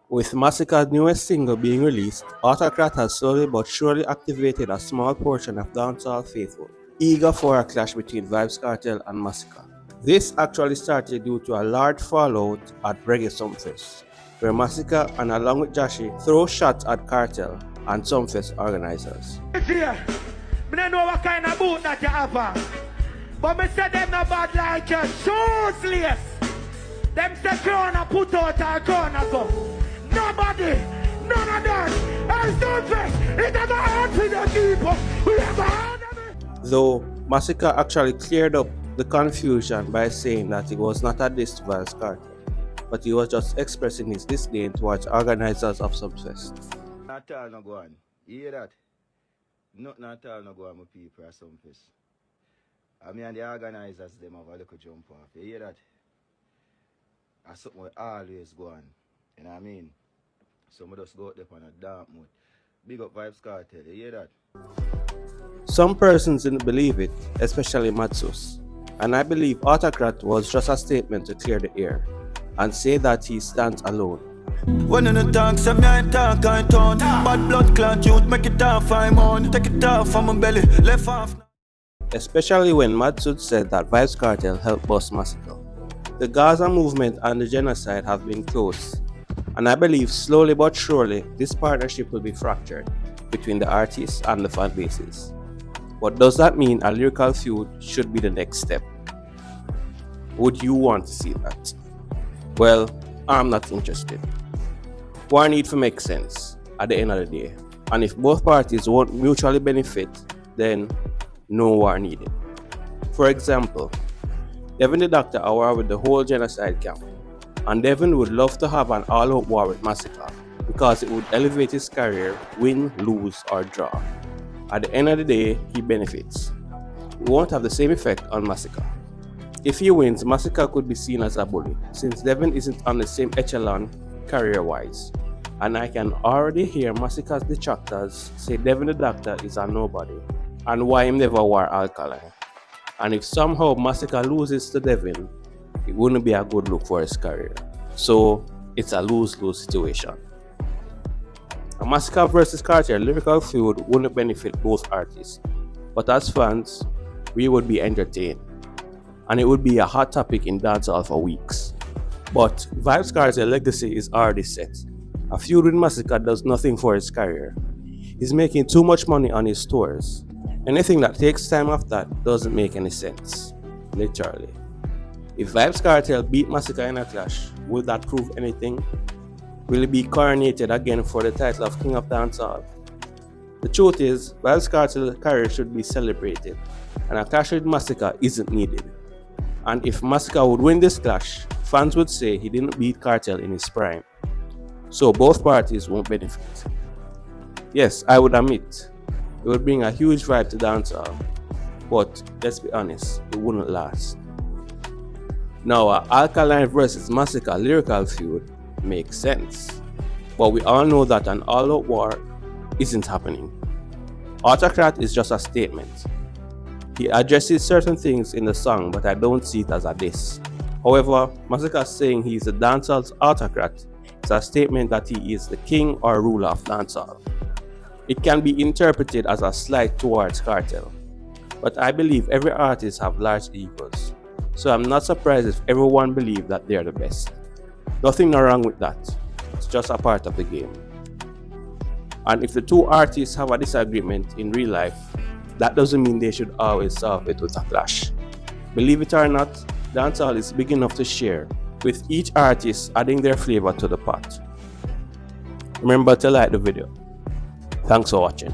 With Masicka's newest single being released, Autocrat has slowly but surely activated a small portion of dancehall faithful, eager for a clash between Vybz Kartel and Masicka. This actually started due to a large fallout at Reggae Sumfest, where Masicka and along with Jashi throw shots at Kartel and Sumfest organizers. I don't know what kind of boot that you have on, but me say them not bad like your shoes lace. Them say corner put out or corner go. Nobody, none of them. Hey, Sumfest, it never hard for the people. We never had them. Though Masicka actually cleared up the confusion by saying that it was not a diss to Vybz Kartel, but he was just expressing his disdain towards organizers of Sumfest. Not all no go on. You hear that? Not all no go on with people at Sumfest. I mean, and the organizers them have a little jump off. You hear that? That's something we always go on. You know what I mean? So we just go out there on a dark mood. Big up Vybz Kartel. You hear that? Some persons didn't believe it, especially Matsus, and I believe Autocrat was just a statement to clear the air and say that he stands alone. When in the tank, say me I talk, I turn. Bad blood clot youth, make it off, I'm on. Take it off from my belly, left off. Especially when Matsud said that Vybz Kartel helped bust Masicka. The Gaza movement and the genocide have been close, and I believe slowly but surely this partnership will be fractured between the artists and the fan bases. But does that mean a lyrical feud should be the next step? Would you want to see that? Well, I'm not interested. War need to make sense at the end of the day, and if both parties won't mutually benefit, then no war needed. For example, Devin the Doctor are war with the whole genocide camp, and Devin would love to have an all-out war with Masicka because it would elevate his career, win, lose, or draw. At the end of the day, he benefits. It won't have the same effect on Masicka. If he wins, Masicka could be seen as a bully, since Devin isn't on the same echelon career-wise. And I can already hear Masicka's detractors say Devin the Doctor is a nobody, and why him never wore alkaline. And if somehow Masicka loses to Devin, it wouldn't be a good look for his career. So it's a lose-lose situation. A Masicka versus Kartel lyrical feud wouldn't benefit both artists, but as fans, we would be entertained, and it would be a hot topic in dancehall for weeks. But Vybz Kartel legacy is already set. A feud with Masicka does nothing for his career. He's making too much money on his tours. Anything that takes time off that doesn't make any sense, literally. If Vybz Kartel beat Masicka in a clash, will that prove anything? Will he be coronated again for the title of King of Dancehall? The truth is, Vybz Kartel's career should be celebrated, and a clash with Masicka isn't needed. And if Masicka would win this clash, fans would say he didn't beat Kartel in his prime. So both parties won't benefit. Yes, I would admit, it would bring a huge vibe to dancehall, but let's be honest, it wouldn't last. Now, a Alkaline versus Masicka lyrical feud makes sense, but we all know that an all-out war isn't happening. Autocrat is just a statement. He addresses certain things in the song, but I don't see it as a diss. However, Masicka saying he is the dancehall's autocrat is a statement that he is the king or ruler of dancehall. It can be interpreted as a slight towards Kartel, but I believe every artist have large egos, so I'm not surprised if everyone believes that they are the best. Nothing wrong with that, it's just a part of the game. And if the two artists have a disagreement in real life, that doesn't mean they should always solve it with a clash. Believe it or not, dancehall is big enough to share, with each artist adding their flavor to the pot. Remember to like the video. Thanks for watching.